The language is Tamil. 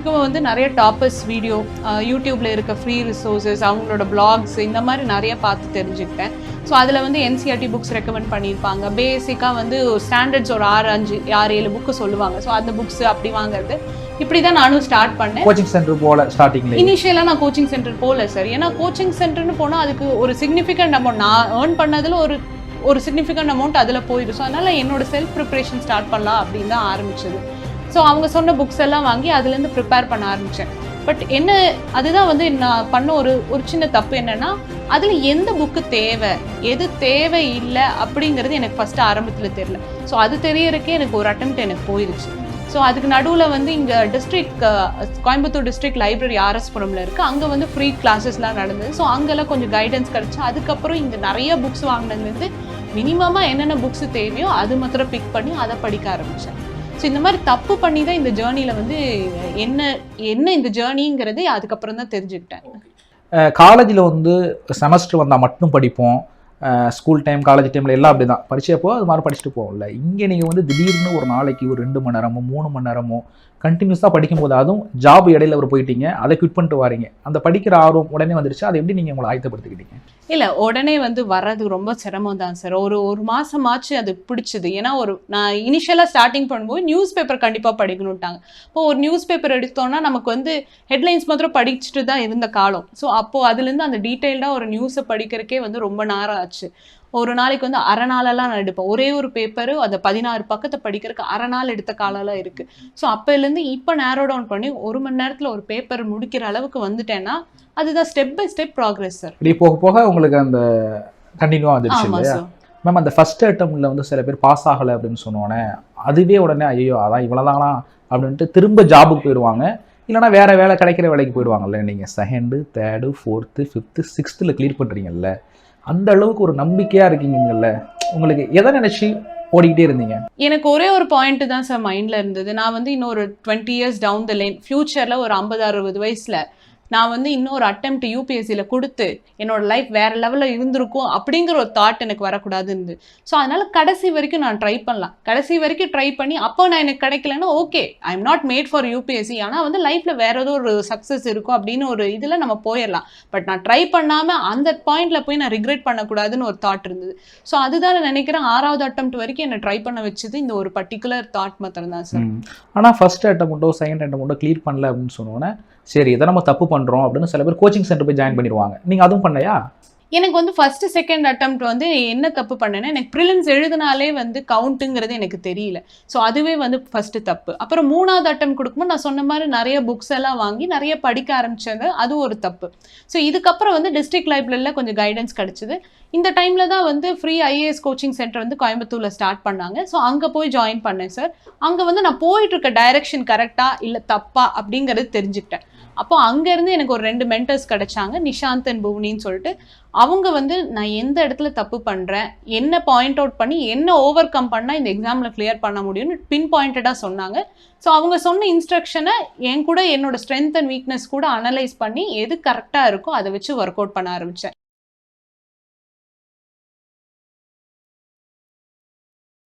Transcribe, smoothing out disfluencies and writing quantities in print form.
இப்போ வந்து நிறைய டாப்பர்ஸ் வீடியோ யூடியூப்ல இருக்க ஃப்ரீ ரிசோர்ஸஸ் அவங்களோட பிளாக்ஸ் இந்த மாதிரி நிறைய பார்த்து தெரிஞ்சுக்கிட்டேன். ஸோ அதில் வந்து என்சிஆர்டி புக்ஸ் ரெக்கமெண்ட் பண்ணியிருப்பாங்க. பேசிக்காக வந்து ஸ்டாண்டர்ட்ஸ் ஒரு 6-7 புக்கு சொல்லுவாங்க. ஸோ அந்த புக்ஸ் அப்படி வாங்குறது இப்படி தான் நானும் ஸ்டார்ட் பண்ணேன். கோச்சிங் சென்டர் போல ஸ்டார்டிங்ல இனிஷியலாக நான் கோச்சிங் சென்டர் போகல சார். ஏன்னா கோச்சிங் சென்டர்னு போனால் அதுக்கு ஒரு சிக்னிஃபிகண்ட் அமௌண்ட் நான் ஏர்ன் பண்ணதில் ஒரு சிக்னிஃபிகண்ட் அமௌண்ட் அதில் போயிடும். ஸோ அதனால் என்னோட செல்ஃப் ப்ரிப்ரேஷன் ஸ்டார்ட் பண்ணலாம் அப்படின்னு தான் ஆரம்பிச்சது. ஸோ அவங்க சொன்ன புக்ஸ் எல்லாம் வாங்கி அதுலேருந்து ப்ரிப்பேர் பண்ண ஆரம்பித்தேன். பட் என்ன அதுதான் வந்து நான் பண்ண ஒரு சின்ன தப்பு என்னென்னா, அதில் எந்த புக்கு தேவை எது தேவை இல்லை அப்படிங்கிறது எனக்கு ஃபஸ்ட்டு ஆரம்பத்தில் தெரியல. ஸோ அது தெரியறதுக்கே எனக்கு ஒரு அட்டெம்ப்ட் எனக்கு போயிடுச்சு. ஸோ அதுக்கு நடுவில் வந்து இங்கே கோயம்புத்தூர் டிஸ்ட்ரிக்ட் லைப்ரரி ஆர்எஸ்புரமில் இருக்குது. அங்கே வந்து ஃப்ரீ கிளாஸஸ்லாம் நடந்தது. ஸோ அங்கெல்லாம் கொஞ்சம் கைடன்ஸ் கிடச்சி அதுக்கப்புறம் இங்கே நிறைய புக்ஸ் வாங்கினதுலேருந்து மினிமமாக என்னென்ன புக்ஸ் தேவையோ அது மாத்திரம் பிக் பண்ணி அதை படிக்க ஆரம்பித்தேன். ஸோ இந்த மாதிரி தப்பு பண்ணி தான் இந்த ஜேர்னியில் வந்து என்ன இந்த ஜேர்னிங்கிறதே அதுக்கப்புறம் தான் தெரிஞ்சுக்கிட்டேன். காலேஜில் வந்து செமஸ்டர் வந்தால் மட்டும் படிப்போம். ஸ்கூல் டைம் காலேஜ் டைமில் எல்லாம் அப்படி தான் படிச்சப்போ அது மாதிரி படிச்சுட்டு போகல. இங்கே நீங்கள் வந்து திடீர்னு ஒரு நாளைக்கு ஒரு 2 மணி நேரமோ 3 மணி நேரமோ கண்டினியூஸாக படிக்கும்போது அதுவும் ஜாப் இடையில ஒரு போயிட்டீங்க, அதை குவிட் பண்ணிட்டு வாரீங்க. அந்த படிக்கிற ஆர்வம் உடனே வந்துருச்சு. அதை எப்படி நீங்கள் உங்களை ஆயத்தப்படுத்திக்கிட்டீங்க? இல்லை உடனே வந்து வர்றது ரொம்ப சிரமம் தான் சார். ஒரு மாதமாச்சு அது பிடிச்சது. ஏன்னா நான் இனிஷியலாக ஸ்டார்டிங் பண்ணும்போது நியூஸ் பேப்பர் கண்டிப்பாக படிக்கணுட்டாங்க. இப்போ ஒரு நியூஸ் பேப்பர் எடுத்தோன்னா நமக்கு வந்து ஹெட்லைன்ஸ் மாத்திரம் படிச்சுட்டு தான் இருந்த காலம். ஸோ அப்போது அதுலேருந்து அந்த டீட்டெயில்டாக ஒரு நியூஸை படிக்கிறதுக்கே வந்து ரொம்ப நேரம் ஆச்சு. ஒரு நாளைக்கு வந்து அரை நாளெல்லாம் நான் எடுப்பேன். ஒரே ஒரு பேப்பரு அந்த 16 பக்கத்தை படிக்கிறதுக்கு அரை நாள் எடுத்த காலம்லாம் இருக்குது. ஸோ அப்போலேருந்து இப்போ நேரோ டவுன் பண்ணி 1 மணி நேரத்தில் ஒரு பேப்பர் முடிக்கிற அளவுக்கு வந்துட்டேன்னா அதுதான் step by step progress sir. இப்படி போக போக உங்களுக்கு அந்த கண்டினியூவாக வந்துடுச்சு இல்லையா மேம்? அந்த ஃபர்ஸ்ட் அட்டம்ப்ட்ல வந்து சில பேர் பாஸ் ஆகலை அப்படின்னு சொன்னோன்னே அதுவே உடனே ஐயோ அதான் இவ்வளோதானா அப்படின்ட்டு திரும்ப ஜாபுக்கு போயிடுவாங்க. இல்லைனா வேறு வேலை கிடைக்கிற வேலைக்கு போயிடுவாங்கல்ல. நீங்கள் 2nd 3rd 4th 5th 6th clear பண்ணுறீங்கல்ல, அந்த அளவுக்கு ஒரு நம்பிக்கையாக இருக்கீங்கல்ல, உங்களுக்கு எதை நினச்சி ஓடிக்கிட்டே இருந்தீங்க? எனக்கு ஒரே ஒரு பாயிண்ட் தான் சார் மைண்டில் இருந்தது. நான் வந்து இன்னொரு 20 இயர்ஸ் டவுன் த லைன் ஃப்யூச்சரில் ஒரு 50-60 வயசில் நான் வந்து இன்னொரு அட்டெம்ப்ட் யூபிஎஸ்சியில் கொடுத்து என்னோட லைஃப் வேறு லெவலில் இருந்திருக்கும் அப்படிங்கிற ஒரு தாட் எனக்கு வரக்கூடாதுன்னு. ஸோ அதனால் கடைசி வரைக்கும் நான் ட்ரை பண்ணலாம். கடைசி வரைக்கும் ட்ரை பண்ணி அப்போ நான் எனக்கு கிடைக்கலன்னா okay I am not made for UPSC, ஆனால் வந்து லைஃப்பில் வேறு ஏதோ ஒரு சக்ஸஸ் இருக்கும் அப்படின்னு ஒரு இதில் நம்ம போயிடலாம். பட் நான் ட்ரை பண்ணாமல் அந்த பாயிண்டில் போய் நான் ரிக்ரெட் பண்ணக்கூடாதுன்னு ஒரு தாட் இருந்தது. ஸோ அதுதான் நான் நினைக்கிறேன் 6வது அட்டெம்ப்ட் வரைக்கும் என்னை ட்ரை பண்ண வச்சது இந்த ஒரு பர்டிகுலர் தாட் மாத்திரம் தான் சார். ஆனால் ஃபர்ஸ்ட் அட்டெம்ப்ட்டோ செகண்ட் அட்டெம்ப்ட்டோ கிளியர் பண்ணல அப்படின்னு சொன்னோன்னே சரி இதை நம்ம தப்பு பண்ணுறோம் அப்படின்னு சில பேர் கோச்சிங் சென்டர் போய் ஜாயின் பண்ணிடுவாங்க. நீங்கள் அதுவும் பண்ணலையா? எனக்கு வந்து ஃபர்ஸ்ட் செகண்ட் அட்டெம்ப்ட் வந்து என்ன தப்பு பண்ணேன்னா, எனக்கு ப்ரிலிம்ஸ் எழுதினாலே வந்து கவுண்ட்டுங்கிறது எனக்கு தெரியல. ஸோ அதுவே வந்து ஃபர்ஸ்ட்டு தப்பு. அப்புறம் 3வது அட்டெம்ப்ட் கொடுக்கும்போது நான் சொன்ன மாதிரி நிறைய புக்ஸ் எல்லாம் வாங்கி நிறைய படிக்க ஆரம்பிச்சது, அது ஒரு தப்பு. ஸோ இதுக்கப்புறம் வந்து டிஸ்ட்ரிக்ட் லைப்ரரியில் கொஞ்சம் கைடன்ஸ் கிடச்சிது. இந்த டைமில் தான் வந்து ஃப்ரீ ஐஏஎஸ் கோச்சிங் சென்டர் வந்து கோயம்புத்தூரில் ஸ்டார்ட் பண்ணாங்க. ஸோ அங்கே போய் ஜாயின் பண்ணேன் சார். அங்கே வந்து நான் போயிட்டுருக்க டைரெக்ஷன் கரெக்டாக இல்லை தப்பா அப்படிங்கிறது தெரிஞ்சுக்கிட்டேன். அப்போ அங்கேருந்து எனக்கு ஒரு 2 மென்டர்ஸ் கிடைச்சாங்க, நிஷாந்த் அண்ட் புவனின்னு சொல்லிட்டு. அவங்க வந்து நான் எந்த இடத்துல தப்பு பண்ணுறேன், என்ன பாயிண்ட் அவுட் பண்ணி என்ன ஓவர் கம் பண்ணால் இந்த எக்ஸாமில் கிளியர் பண்ண முடியும்னு பின் பாயிண்டடாக சொன்னாங்க. ஸோ அவங்க சொன்ன இன்ஸ்ட்ரக்ஷனை என் கூட என்னோட ஸ்ட்ரென்த் அண்ட் வீக்னஸ் கூட அனலைஸ் பண்ணி எது கரெக்டாக இருக்கோ அதை வச்சு ஒர்க் அவுட் பண்ண ஆரம்பித்தேன்.